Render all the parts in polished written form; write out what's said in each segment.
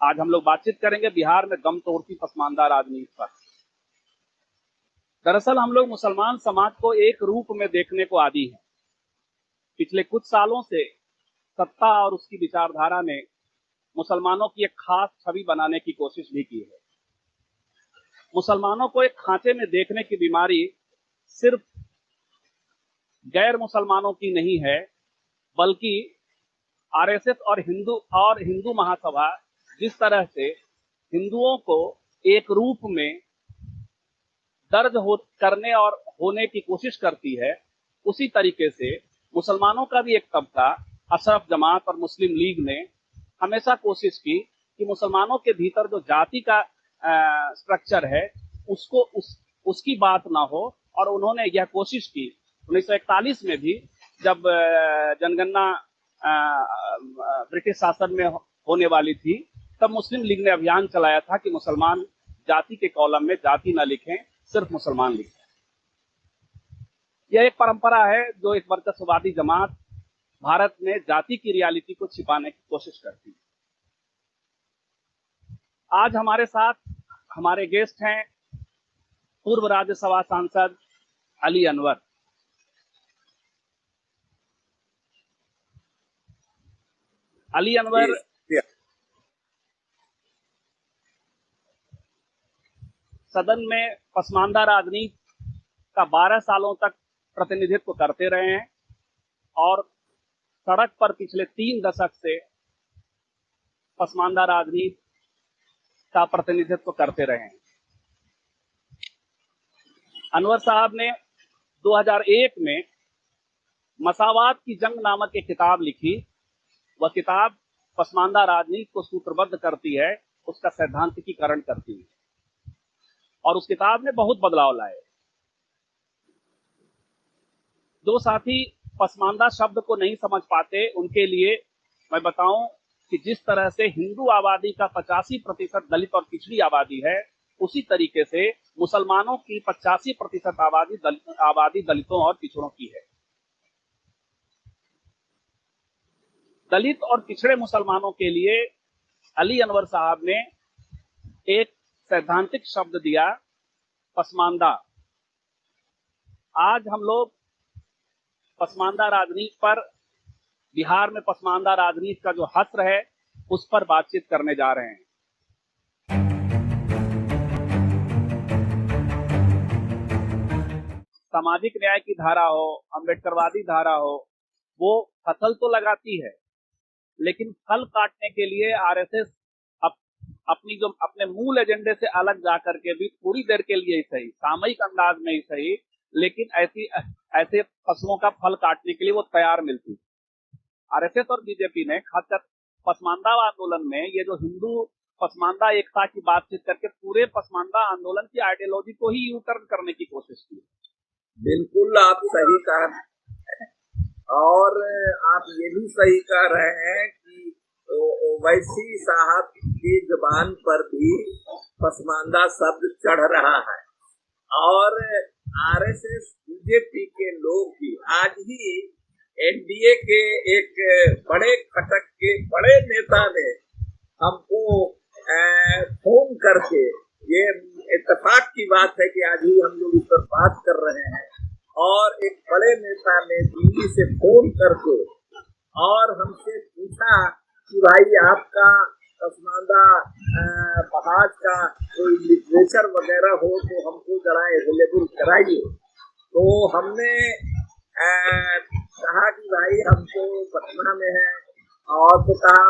आज हम लोग बातचीत करेंगे बिहार में गम तोड़ती पसमानदा राजनीति पर। दरअसल हम लोग मुसलमान समाज को एक रूप में देखने को आदी हैं। पिछले कुछ सालों से सत्ता और उसकी विचारधारा ने मुसलमानों की एक खास छवि बनाने की कोशिश भी की है। मुसलमानों को एक खांचे में देखने की बीमारी सिर्फ गैर मुसलमानों की नहीं है, बल्कि आरएसएस और हिंदू महासभा जिस तरह से हिंदुओं को एक रूप में दर्ज करने और होने की कोशिश करती है, उसी तरीके से मुसलमानों का भी एक तबका अशरफ जमात और मुस्लिम लीग ने हमेशा कोशिश की कि मुसलमानों के भीतर जो जाति का स्ट्रक्चर है उसकी बात ना हो। और उन्होंने यह कोशिश की 1941 में भी, जब जनगणना ब्रिटिश शासन में होने वाली थी, तब मुस्लिम लीग ने अभियान चलाया था कि मुसलमान जाति के कॉलम में जाति न लिखें, सिर्फ मुसलमान लिखें। यह एक परंपरा है जो एक वर्चस्ववादी जमात भारत में जाति की रियलिटी को छिपाने की कोशिश करती है। आज हमारे साथ हमारे गेस्ट हैं पूर्व राज्यसभा सांसद अली अनवर। अली अनवर सदन में पसमानदा राजनीति का 12 सालों तक प्रतिनिधित्व करते रहे हैं और सड़क पर पिछले 3 दशक से पसमानदा राजनीति का प्रतिनिधित्व करते रहे हैं। अनवर साहब ने 2001 में मसावात की जंग नामक एक किताब लिखी। वह किताब पसमानदा राजनीति को सूत्रबद्ध करती है, उसका सैद्धांतिकीकरण करती है, और उस किताब ने बहुत बदलाव लाए। जो साथी पसमानदा शब्द को नहीं समझ पाते, उनके लिए मैं बताऊं कि जिस तरह से हिंदू आबादी का 85% दलित और पिछड़ी आबादी है, उसी तरीके से मुसलमानों की 85% आबादी दलितों और पिछड़ों की है। दलित और पिछड़े मुसलमानों के लिए अली अनवर साहब ने एक सैद्धांतिक शब्द दिया, पसमानदा। आज हम लोग पसमानदा राजनीति पर, बिहार में पसमानदा राजनीति का जो हस्र है, उस पर बातचीत करने जा रहे हैं। सामाजिक न्याय की धारा हो, अम्बेडकरवादी धारा हो, वो फसल तो लगाती है, लेकिन फल काटने के लिए आरएसएस अपने मूल एजेंडे से अलग जाकर के भी थोड़ी देर के लिए ही सही, सामयिक अंदाज में ही सही, लेकिन ऐसे फसलों का फल काटने के लिए वो तैयार मिलती। आरएसएस और बीजेपी ने खासकर पसमानदा आंदोलन में ये जो हिंदू पसमानदा एकता की बातचीत करके पूरे पसमानदा आंदोलन की आइडियोलॉजी को ही यू टर्न करने की कोशिश की। बिल्कुल आप सही कहा, और आप ये भी सही कह रहे हैं कि ओवैसी साहब की जुबान पर भी पसमानदा शब्द चढ़ रहा है, और आरएसएस बीजेपी के लोग भी आज ही एनडीए के एक बड़े घटक के बड़े नेता ने हमको फोन करके, ये इत्तेफाक की बात है कि आज ही हम लोग इस पर बात कर रहे हैं, और एक बड़े नेता ने दिल्ली से फोन करके और हमसे पूछा कि भाई आपका पसमानदा बहाज का कोई लिटरेचर वगैरह हो तो हमको जरा अवेलेबल कराइए। तो हमने कहा कि भाई हमको पटना में है, और तो कहा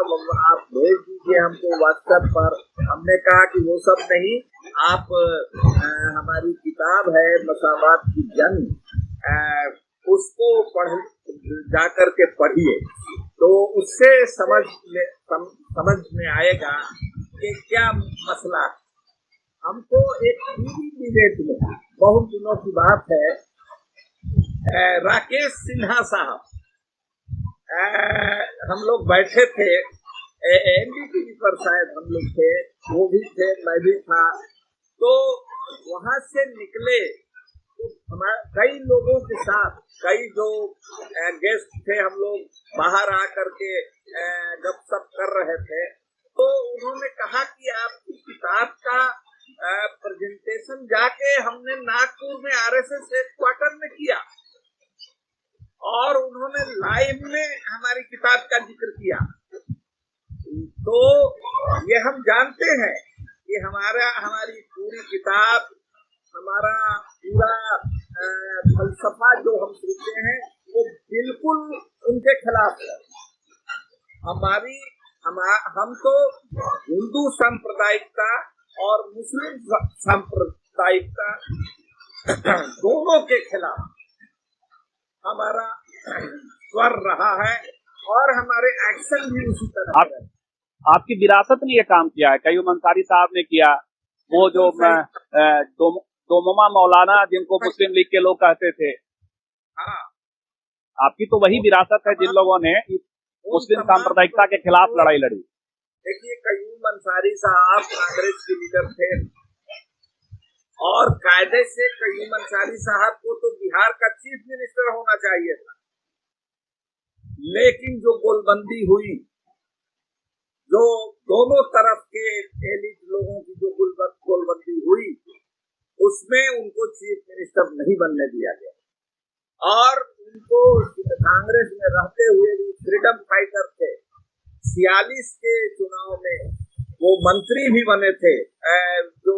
आप भेज दीजिए हमको व्हाट्सएप पर। हमने कहा कि वो सब नहीं, आप हमारी किताब है मसावात की जंग, उसको जाकर के पढ़िए, तो उससे समझ में आएगा कि क्या मसला। हमको एक टीवी डिबेट में, बहुत दिनों की बात है, राकेश सिन्हा साहब, हम लोग बैठे थे एनडीटीवी पर, शायद हम लोग थे, वो भी थे, मैं भी था। तो वहां से निकले तो हमारे कई लोगों के साथ, कई जो गेस्ट थे, हम लोग बाहर आकर के गपशप कर रहे थे। तो उन्होंने कहा कि आपकी किताब का प्रेजेंटेशन जाके हमने नागपुर में आरएसएस हेडक्वार्टर में किया और उन्होंने लाइव में हमारी किताब का जिक्र किया। तो ये हम जानते हैं कि हमारी पूरी किताब, हमारा पूरा फलसफा जो हम सोचते हैं वो बिल्कुल उनके खिलाफ है। हम तो हिंदू सांप्रदायिकता और मुस्लिम सांप्रदायिकता दोनों के खिलाफ हमारा स्वर रहा है और हमारे एक्शन भी उसी तरह है। आपकी विरासत ने ये काम किया है, कयूम अंसारी साहब ने किया, वो जो दोमोमा मौलाना जिनको मुस्लिम लीग के लोग कहते थे। हाँ, आपकी तो वही विरासत है जिन लोगों ने मुस्लिम सांप्रदायिकता के खिलाफ लड़ाई लड़ी। देखिए, कयूम अंसारी साहब कांग्रेस के लीडर थे और कायदे से कयूम अंसारी साहब को तो बिहार का चीफ मिनिस्टर होना चाहिए था, लेकिन जो गोलबंदी हुई, जो दोनों तरफ के एलिट लोगों की जो गोलबंदी हुई, उसमें उनको चीफ मिनिस्टर नहीं बनने दिया गया और उनको कांग्रेस में रहते हुए भी फ्रीडम फाइटर थे। 46 के चुनाव में वो मंत्री भी बने थे। जो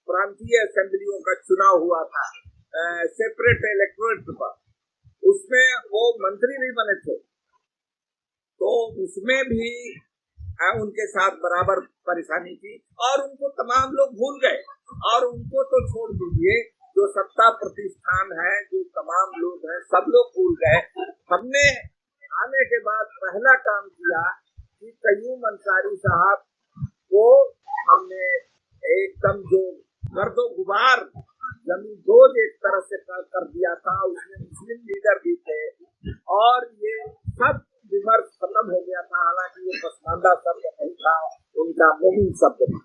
प्रांतीय असेंबलियों का चुनाव हुआ था सेपरेट इलेक्टोरेट पर, उसमें वो मंत्री भी बने थे। तो उसमें भी उनके साथ बराबर परेशानी थी और उनको तमाम लोग भूल गए। और उनको तो छोड़ दीजिए, जो सत्ता प्रतिष्ठान है, जो तमाम लोग हैं, सब लोग भूल गए। हमने आने के बाद पहला काम किया कि कयूम अंसारी साहब को हमने एकदम जो गर्दो गुबार जमीन दोज एक तरह से कर दिया था। उसमें मुस्लिम लीडर भी थे और ये सब विमर्श खत्म हो गया था। हालांकि ये पसमानदा शब्द नहीं था, उनका मोमिन शब्द था।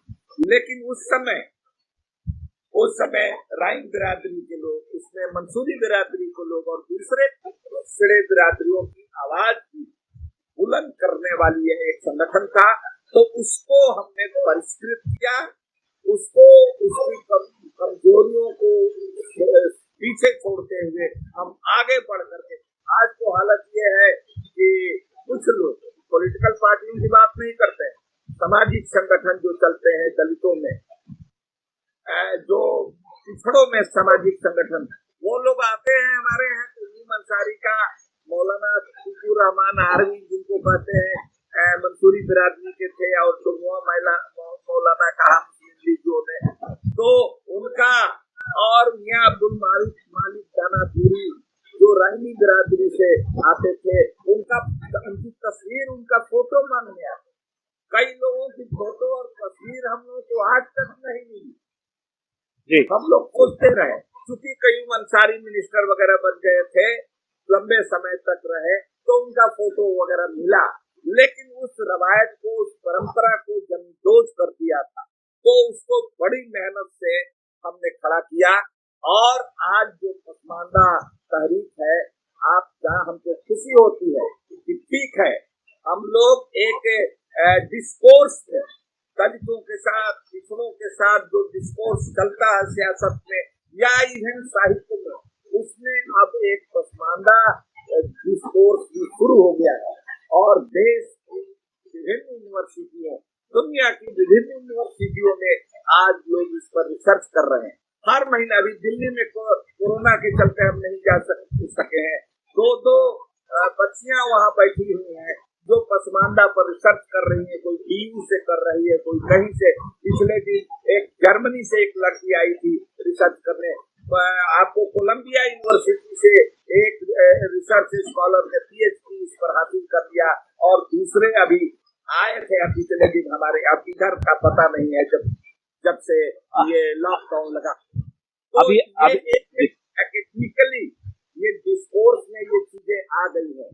लेकिन उस समय राइन बिरादरी के लोग, उसमें मंसूरी बिरादरी को लोग और दूसरे पिछड़े बिरादरियों की आवाज भी बुलंद करने वाली है एक संगठन था। तो उसको हमने परिष्कृत किया, उसको उसकी कमजोरियों को पीछे छोड़ते हुए हम आगे बढ़ करके आज तो हालत ये है कि कुछ लोग पॉलिटिकल पार्टियों की बात नहीं करते, सामाजिक संगठन जो चलते हैं दलितों में, जो पिछड़ों में सामाजिक संगठन, वो लोग आते हैं हमारे यहाँ। कयूम अंसारी का मौलाना तूकुर रहमान आरवी, जिनको कहते हैं मंसूरी बिरादरी के थे, और मौलाना कहा ने, तो उनका और मियां अब्दुल मालिक दानापुरी जो राइनी बिरादरी से आते थे, उनकी तस्वीर, उनका फोटो मांगने आते। कई लोगों की फोटो और तस्वीर हम लोगों को आज तक नहीं मिली। हम लोग खोजते रहे, क्योंकि कयूम अंसारी मिनिस्टर वगैरह बन गए थे, लंबे समय तक रहे, तो उनका फोटो वगैरह मिला, लेकिन उस रवायत को, उस परंपरा को जमदोज कर दिया था। तो उसको बड़ी मेहनत से हमने खड़ा किया और आज जो पसमानदा तहरीक है, आप जहाँ हमको खुशी होती है कि ठीक है, हम लोग एक डिस्कोर्स में दलितों के साथ, पिछड़ों के साथ जो डिस्कोर्स चलता है सियासत में या इवन साहित्य में, उसमें अब एक पसमानदा डिस्कोर्स भी शुरू हो गया है। और देश की विभिन्न यूनिवर्सिटियों, दुनिया की विभिन्न यूनिवर्सिटियों में आज लोग इस पर रिसर्च कर रहे हैं। हर महीना, अभी दिल्ली में कोरोना के चलते हम नहीं जा सके हैं, दो बच्चियां वहाँ बैठी हुई हैं जो पसमानदा पर रिसर्च कर रही है। कोई EU से कर रही है, कोई कहीं से। पिछले दिन एक जर्मनी से एक लड़की आई थी रिसर्च करने। आपको कोलंबिया यूनिवर्सिटी से एक रिसर्च स्कॉलर ने PhD इस पर हासिल कर दिया, और दूसरे अभी आए थे पिछले दिन हमारे। अब इधर का पता नहीं है, जब से ये लॉकडाउन लगा। तो अभी टेक्निकली ये डिस्कोर्स में ये चीजें आ गई है।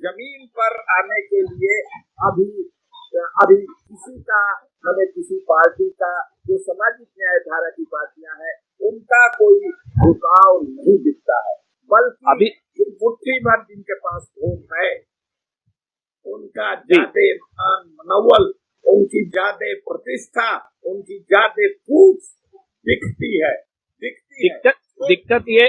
जमीन पर आने के लिए अभी किसी का, हमें किसी पार्टी का, जो सामाजिक न्याय धारा की पार्टियां हैं, उनका कोई झुकाव नहीं दिखता है, बल्कि मुट्ठी भर जिनके पास वोट है, उनका जी ज्यादा मान मनोबल, उनकी ज्यादा प्रतिष्ठा, उनकी ज्यादा पूछ दिखती है। दिक्कत ये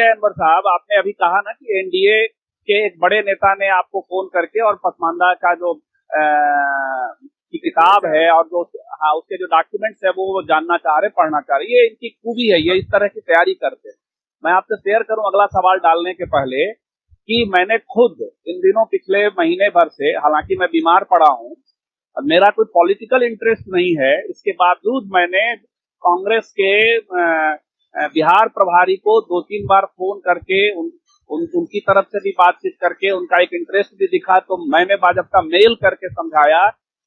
है अनवर साहब, आपने अभी कहा ना कि एनडीए के एक बड़े नेता ने आपको फोन करके और पसमानदा का जो की किताब है और जो हाँ उसके जो डॉक्यूमेंट्स है वो जानना चाह रहे, पढ़ना चाह रहे, ये इनकी खूबी है, ये इस तरह की तैयारी करते हैं। मैं आपसे शेयर करूं अगला सवाल डालने के पहले कि मैंने खुद इन दिनों पिछले महीने भर से, हालांकि मैं बीमार पड़ा हूं, मेरा कोई पॉलिटिकल इंटरेस्ट नहीं है, इसके बावजूद मैंने कांग्रेस के बिहार प्रभारी को 2-3 बार फोन करके उनकी तरफ से भी बातचीत करके उनका एक इंटरेस्ट भी दिखा, तो मैंने बाजब मेल करके समझाया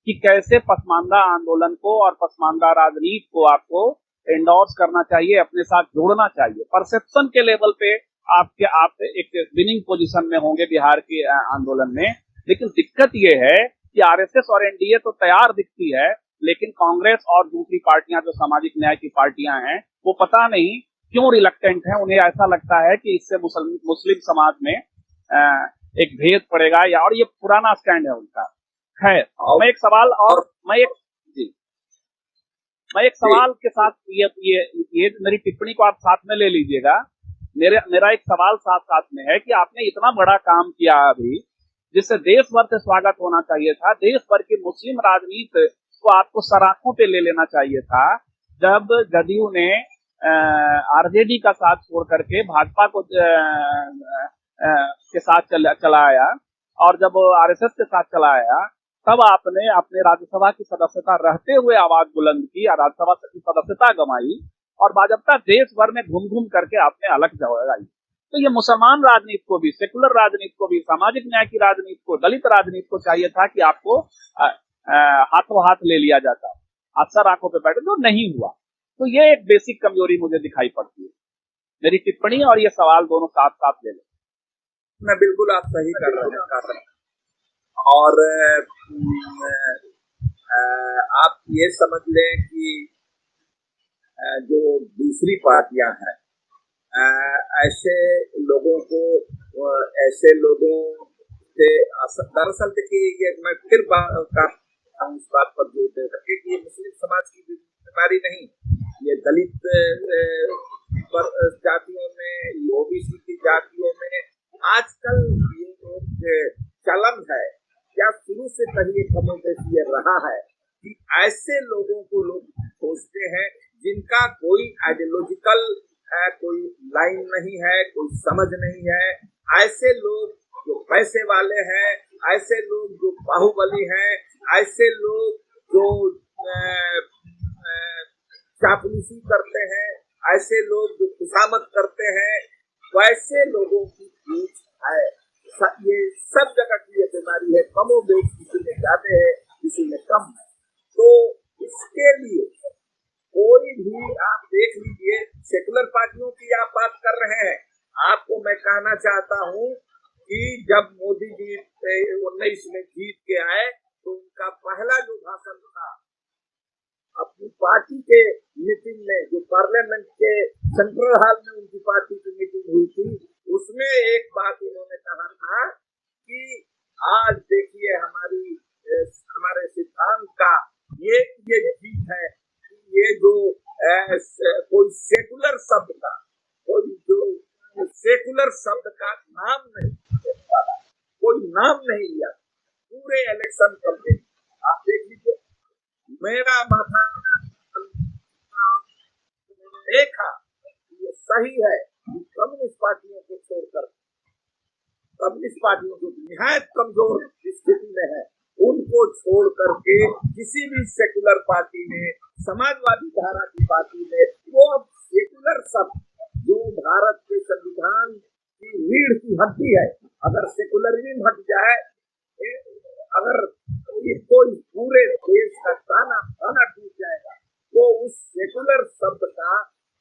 कि कैसे पसमानदा आंदोलन को और पसमानदा राजनीति को आपको एंडोर्स करना चाहिए, अपने साथ जोड़ना चाहिए। परसेप्शन के लेवल पे आप एक विनिंग पोजीशन में होंगे बिहार के आंदोलन में, लेकिन दिक्कत ये है कि आरएसएस और एनडीए तो तैयार दिखती है, लेकिन कांग्रेस और दूसरी पार्टियां जो सामाजिक न्याय की पार्टियां हैं वो पता नहीं क्यों रिलक्टेंट हैं। उन्हें ऐसा लगता है कि इससे मुस्लिम समाज में एक भेद पड़ेगा, या और ये पुराना स्टैंड है उनका। खैर, मैं एक सवाल और मैं एक सवाल के साथ ये मेरी टिप्पणी को आप साथ में ले लीजिएगा। मेरा एक सवाल साथ साथ में है कि आपने इतना बड़ा काम किया अभी, जिससे देश भर से स्वागत होना चाहिए था, देश भर की मुस्लिम राजनीति को आपको सराखों पे ले लेना चाहिए था। जब जदयू ने आरजेडी का साथ छोड़ करके भाजपा को के साथ चलाया और जब आरएसएस के साथ चलाया, तब आपने अपने राज्यसभा की सदस्यता रहते हुए आवाज बुलंद की, राज्यसभा की सदस्यता गंवाई और भाजपा देश भर में घूम घूम करके आपने अलग जगाई। तो ये मुसलमान राजनीति को भी, सेकुलर राजनीति को भी, सामाजिक न्याय की राजनीति को, दलित राजनीति को चाहिए था कि आपको हाथों हाथ ले लिया जाता, अक्सर आंखों पे बैठे, जो नहीं हुआ। तो ये एक बेसिक कमजोरी मुझे दिखाई पड़ती है। मेरी टिप्पणी और ये सवाल दोनों साथ साथ ले लें। मैं बिल्कुल आप सही कर रहे हैं। और आप ये समझ लें कि जो दूसरी पार्टियां हैं, ऐसे लोगों से दरअसल देखिए, मैं फिर उस बात पर जोर दे सके कि ये मुस्लिम समाज की बीमारी नहीं, ये दलित जातियों में, ओबीसी की जातियों में आजकल ये एक चलन है, या शुरू से कहीं कमोबेशी रहा है कि ऐसे लोगों को लोग सोचते हैं जिनका कोई आइडियोलॉजिकल कोई लाइन नहीं है, कोई समझ नहीं है। ऐसे लोग जो पैसे वाले हैं, ऐसे लोग जो बाहुबली हैं, ऐसे लोग जो चापलूसी करते हैं, ऐसे लोग जो खुशामद करते हैं, वैसे लोगों की पूछ है। ये सब जगह की ये बीमारी है, कमोबेश, किसी में ज्यादा है, किसी में कम है। तो इसके लिए कोई भी आप देख लीजिए, सेकुलर पार्टियों की आप बात कर रहे हैं, आपको मैं कहना चाहता हूं कि जब मोदी जी 19 में जीत के आए तो उनका पहला जो भाषण था अपनी पार्टी के मीटिंग में, जो पार्लियामेंट के सेंट्रल हॉल में उनकी पार्टी की मीटिंग हुई थी, उसमें एक बात उन्होंने कहा था कि आज देखिए हमारे सिद्धांत का ये जीत है कि ये जो कोई सेकुलर शब्द का नाम नहीं, कोई नाम नहीं लिया पूरे इलेक्शन कैंपेन। आप देख लीजिए, मेरा माथा देखा, ये सही है कि कम्युनिस्ट पार्टियों को छोड़कर, कम्युनिस्ट पार्टियों जो निहायत कमजोर स्थिति में है, उनको छोड़ करके किसी भी सेकुलर पार्टी में, समाजवादी धारा की पार्टी में, वो सेकुलर शब्द जो भारत के संविधान की रीढ़ की हड्डी है, अगर सेकुलरिज्म हट जाए, अगर इसको पूरे देश का ताना टूट जाएगा, तो उस सेकुलर शब्द का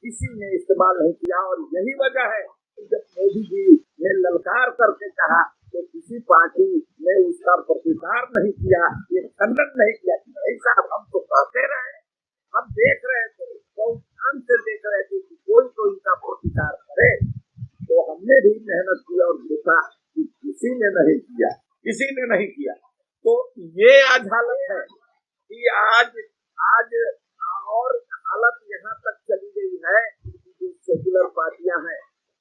किसी ने इस्तेमाल नहीं किया। और यही वजह है कि जब मोदी जी ने ललकार करके कहा तो किसी पार्टी ने उसका प्रतिकार नहीं किया, ये खंडन नहीं किया। ऐसा हम तो कहते रहे, हम देख रहे थे, बहुत ध्यान से देख रहे थे कि कोई तो इनका प्रतिकार करे, तो हमने भी मेहनत की और देखा कि किसी ने नहीं किया। किसी ने नहीं किया। तो ये आज हालत है कि आज आज और हालत यहाँ तक चली गई है कि जो सेक्युलर पार्टियां हैं,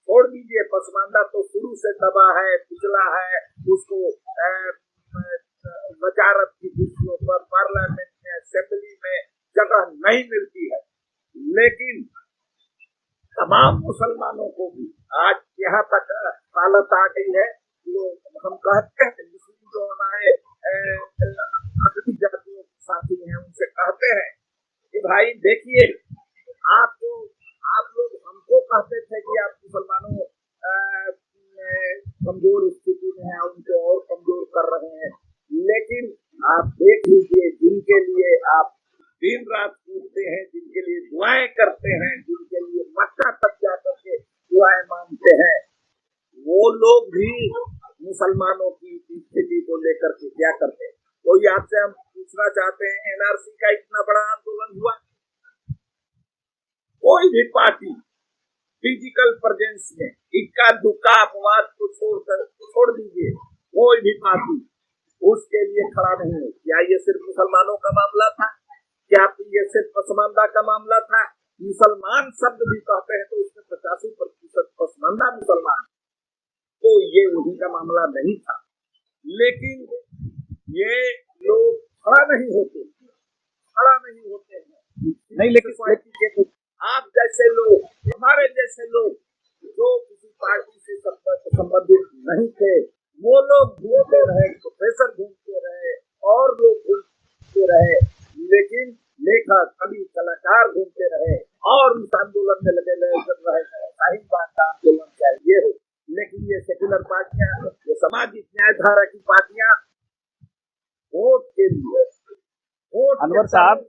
छोड़ दीजिए, पसमानदा तो शुरू से दबा है, पिछला है, उसको वजारत की कुर्सियों पर, पार्लियामेंट में, असेंबली में जगह नहीं मिलती है। लेकिन तमाम मुसलमानों को भी आज यहाँ तक हालत आ गई है, जो हम कहते हैं मुस्लिम जो हमारे अगली जातियों के साथी हैं, उनसे कहते हैं कि भाई देखिए, आप लोग हमको कहते थे कि आप मुसलमानों कमजोर स्थिति में है, उनको और कमजोर कर रहे हैं। लेकिन आप देख लीजिए, जिनके लिए आप दिन रात कूदते हैं, जिनके लिए दुआएं करते हैं, जिनके लिए मक्का तक जाकर के दुआएं मांगते हैं, वो लोग भी मुसलमानों की स्थिति को लेकर के क्या करते हैं। तो ये आपसे हम पूछना चाहते हैं, एनआरसी का इतना बड़ा आंदोलन हुआ, कोई भी पार्टी फिजिकल प्रेजेंस में इक्का दुक्का अपवाद को छोड़ दीजिए, कोई भी पार्टी उसके लिए खड़ा नहीं है। क्या ये सिर्फ मुसलमानों का मामला था? क्या ये सिर्फ पसमानदा का मामला था? मुसलमान शब्द भी कहते हैं तो उसमें 85% पसमानदा मुसलमान, तो ये उन्हीं का मामला नहीं था। लेकिन ये लोग खड़ा नहीं होते हैं। नहीं, लेकिन आप जैसे लोग, हमारे जैसे लोग जो किसी पार्टी से संबंधित नहीं थे, वो लोग घूमते रहे, प्रोफेसर घूमते रहे और लोग घूमते रहे, लेकिन लेखक, कवि, कलाकार घूमते रहे और उस आंदोलन में लगे रहे। सही बात का आंदोलन चाहिए हो, लेकिन ये सेक्युलर पार्टियां, ये सामाजिक न्यायधारा की पार्टियां वोट के लिए अनवर साहब,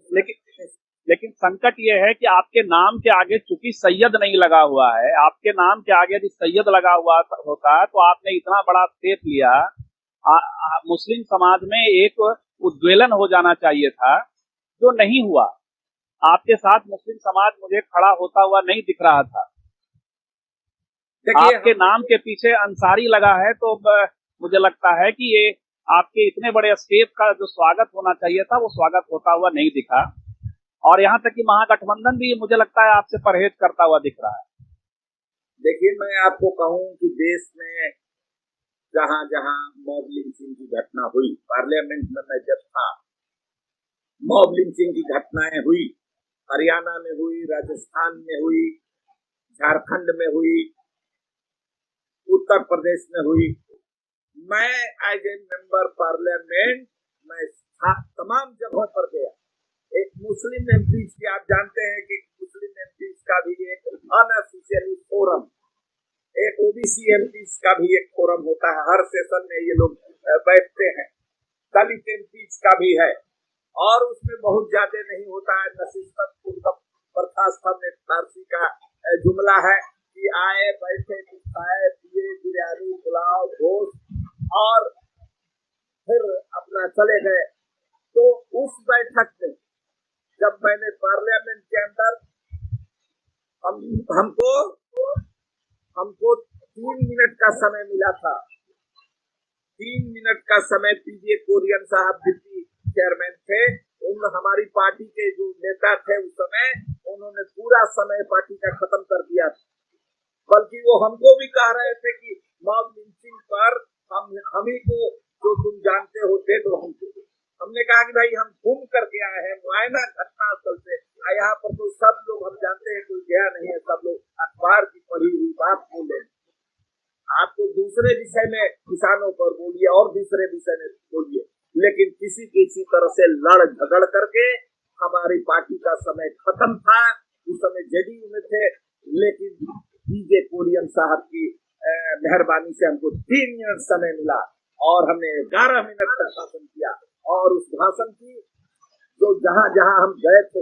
लेकिन संकट ये है कि आपके नाम के आगे चूंकि सैयद नहीं लगा हुआ है, आपके नाम के आगे यदि सैयद लगा हुआ होता तो आपने इतना बड़ा स्टेप लिया। मुस्लिम समाज में एक उद्वेलन हो जाना चाहिए था, जो नहीं हुआ। आपके साथ मुस्लिम समाज मुझे खड़ा होता हुआ नहीं दिख रहा था। आपके नाम के पीछे अंसारी लगा है, तो मुझे लगता है कि ये आपके इतने बड़े स्टेप का जो स्वागत होना चाहिए था, वो स्वागत होता हुआ नहीं दिखा। और यहाँ तक कि महागठबंधन भी मुझे लगता है आपसे परहेज करता हुआ दिख रहा है। देखिए, मैं आपको कहूं कि देश में जहां जहां मॉब लिंचिंग की घटना हुई, पार्लियामेंट में मैं जब था, मॉब लिंचिंग की घटनाएं हुई, हरियाणा में हुई, राजस्थान में हुई, झारखंड में हुई, उत्तर प्रदेश में हुई, मैं एज ए मेंबर पार्लियामेंट मैं तमाम जगहों पर गया। एक मुस्लिम एमपीज की, आप जानते हैं कि मुस्लिम एमपीज का भी एक अनऑफिशियल फोरम, एक ओबीसी एमपीज का भी एक फोरम होता है, हर सेशन में ये लोग बैठते हैं। दलित एमपीज का भी है, और उसमें बहुत ज्यादा नहीं होता है। नसीहत बर्खास्त में फारसी का जुमला है कि आए बैठे खाए पिए बिरयानी पुलाव गोश्त और फिर अपना चले गए। तो उस बैठक में जब मैंने पार्लियामेंट के अंदर हमको 3 मिनट का समय मिला था। 3 मिनट का समय पीजे कुरियन साहब डिप्टी चेयरमैन थे, उन हमारी पार्टी के जो नेता थे उस समय, उन्होंने पूरा समय पार्टी का खत्म कर दिया था। बल्कि वो हमको भी कह रहे थे कि मॉब लिंचिंग पर हम ही को जो तुम जानते हो दे दो हमको। हमने कहा कि भाई हम घूम करके आए हैं, मुआयना घटना स्थल से, यहाँ पर तो सब लोग हम जानते हैं, कोई गया नहीं है, सब लोग अखबार की पढ़ी हुई बात बोले। आप तो दूसरे विषय में किसानों पर बोलिए और दूसरे विषय में बोलिए, लेकिन किसी तरह से लड़ झगड़ करके हमारी पार्टी का समय खत्म था। उस समय जेडीयू में थे, लेकिन पीजे कुरियन साहब की मेहरबानी से हमको 3 मिनट समय मिला और हमने 11 मिनट तक भाषण किया। और उस भाषण की जो जहां जहां हम गए थे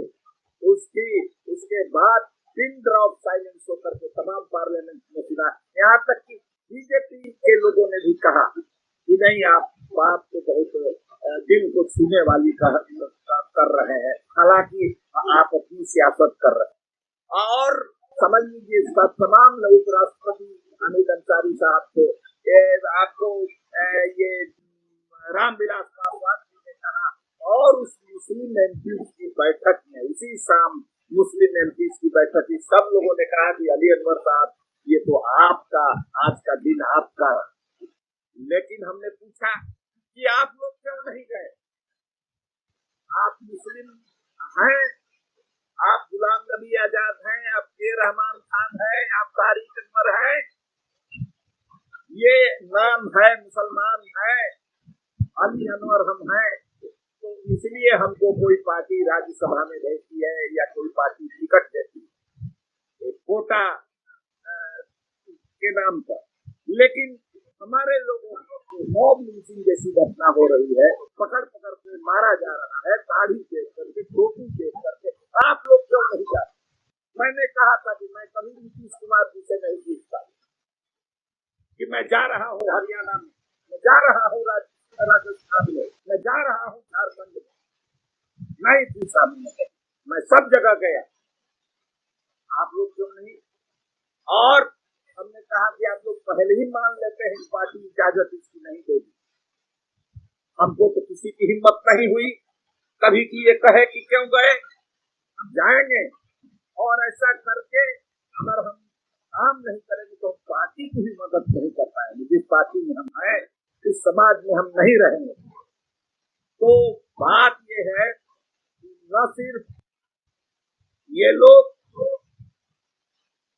उसके बाद पिन ड्रॉप साइलेंस होकर के तमाम पार्लियामेंट में सुना। यहाँ तक कि बीजेपी के लोगों ने भी कहा कि नहीं, आप बात तो बहुत दिल को छूने वाली कर रहे हैं, हालांकि आप अपनी सियासत कर रहे हैं। और समझ लीजिए, तमाम उपराष्ट्रपति हामिद अंसारी साहब थे, आपको ये रामविलास पासवान जी ने कहा, और उस मुस्लिम एमपी की बैठक में उसी शाम मुस्लिम एमपी की बैठक में सब लोगों ने कहा कि अली अनवर साहब ये तो आपका आज का दिन आपका, लेकिन हमने पूछा कि आप लोग क्यों नहीं गए? आप मुस्लिम हैं, आप गुलाम नबी आजाद हैं, आप के रहमान खान हैं, आप तारिक अनवर हैं, ये नाम है मुसलमान है, अली अनवर हम हैं, तो इसलिए हमको कोई पार्टी राज्यसभा में भेजती है या कोई पार्टी टिकट देती है एक कोटा के नाम पर। लेकिन हमारे लोगों को मॉब लिंचिंग जैसी घटना हो रही है, पकड़ पकड़ के मारा जा रहा है, दाढ़ी देख करके, टोपी देख करके, आप लोग क्यों नहीं जाते? मैंने कहा था कि मैं कभी नीतीश कुमार जी से नहीं पूछता कि मैं जा रहा हूँ हरियाणा में, मैं जा रहा हूँ राजस्थान में, मैं जा रहा हूँ झारखंड में, नहीं पूछा मैं सब जगह गया, आप लोग क्यों नहीं? और हमने कहा कि आप लोग पहले ही मान लेते हैं पार्टी इजाजत इसकी नहीं देगी। हमको तो किसी की हिम्मत नहीं हुई कभी कि ये कहे कि क्यों गए, हम जाएंगे, और ऐसा करके अगर हम काम नहीं करेंगे तो पार्टी की भी मदद नहीं कर पाएंगे। जिस पार्टी में हम हैं इस समाज में हम नहीं रहेंगे। तो बात ये है कि न सिर्फ ये लोग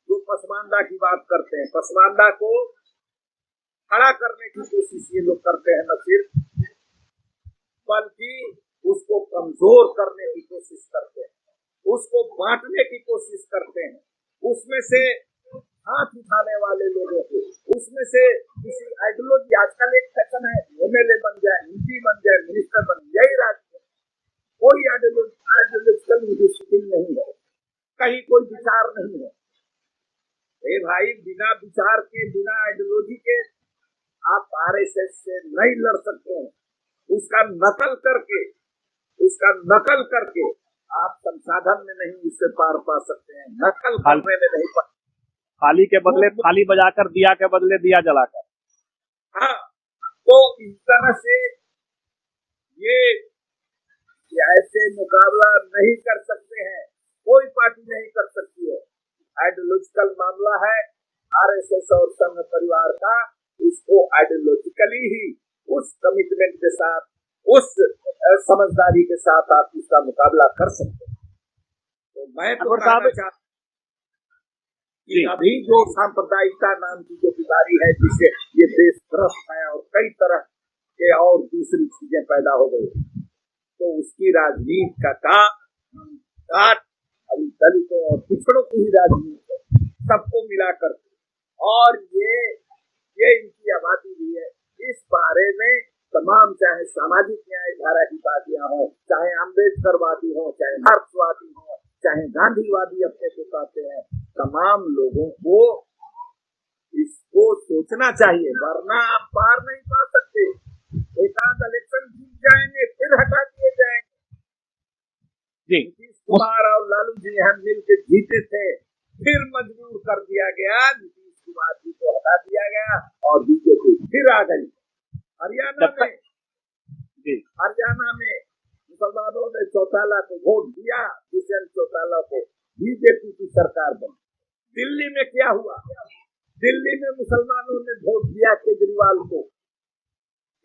जो पसमानदा की बात करते हैं, पसमानदा को खड़ा करने की कोशिश ये लोग करते हैं, न सिर्फ बल्कि उसको कमजोर करने की कोशिश करते हैं, उसको बांटने की कोशिश करते हैं, उसमें से हाथ उठाने वाले लोगों को, उसमें से किसी आइडियोलॉजी, आजकल एक फैशन है एमएलए बन जाए, एमपी बन जाए, मिनिस्टर बन जाए, यही राज्य कोई आइडियोलॉजिकल डिसिप्लिन नहीं है, कहीं कोई विचार नहीं है। भाई बिना विचार के, बिना आइडियोलॉजी के आप आरएसएस से नहीं लड़ सकते हैं। उसका नकल करके आप संसाधन में नहीं उससे पार पा सकते हैं, नकल करने में नहीं पा। थाली के बदले थाली बजाकर, दिया के बदले दिया जलाकर। हाँ, तो इस तरह से ये ऐसे मुकाबला नहीं कर सकते हैं, कोई पार्टी नहीं कर सकती है। आइडियोलॉजिकल मामला है आरएसएस और संघ परिवार का, उसको आइडियोलॉजिकली ही उस कमिटमेंट के साथ, उस समझदारी के साथ आप उसका मुकाबला कर सकते हैं। तो मैं तो कहना चाहता कि अभी जो सांप्रदायिकता नाम की जो बीमारी है, जिससे ये देश त्रस्त है और कई तरह के और दूसरी चीजें पैदा हो गई, तो उसकी राजनीति का काट अभी दलितों और पिछड़ों की ही राजनीति है, सबको मिलाकर। और ये इनकी आबादी भी है। इस बारे में तमाम, चाहे सामाजिक न्याय धारा की पार्टियां हो, चाहे अम्बेडकरवादी हो, चाहे मार्क्सवादी हो, चाहे गांधीवादी अपने को कहते हैं, तमाम लोगों को इसको सोचना चाहिए, वरना आप पार नहीं पा सकते। एक आध इलेक्शन जीत जाएंगे फिर हटा दिए जाएंगे। नीतीश कुमार और लालू जी हम मिलकर जीते थे, फिर मजबूर कर दिया गया, नीतीश कुमार जी को हटा दिया गया और बीजेपी फिर आ गई। हरियाणा में मुसलमानों ने चौटाला को वोट दिया, दुष्यंत चौटाला को, बीजेपी की सरकार बनी। दिल्ली में क्या हुआ? दिल्ली में मुसलमानों ने वोट दिया केजरीवाल को।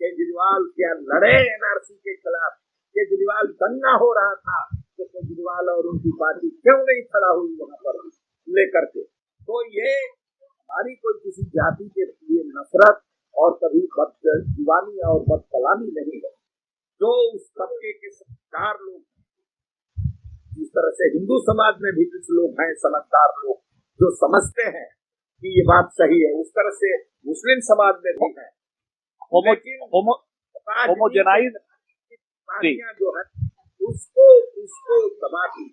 केजरीवाल क्या लड़े एनआरसी के खिलाफ? केजरीवाल दंगा हो रहा था तो केजरीवाल और उनकी पार्टी क्यों नहीं खड़ा हुई वहां पर लेकर के? तो ये हमारी कोई किसी जाति के लिए नफरत और कभी बददीवानी और बदकलामी नहीं है। जो उस तबके के समझदार लोग, जिस तरह से हिंदू समाज में भी कुछ लोग हैं समझदार लोग जो समझते हैं कि ये बात सही है, उस तरह से मुस्लिम समाज में भी है। होमोजेनाइज पार्टियां जो है उसको दबाती।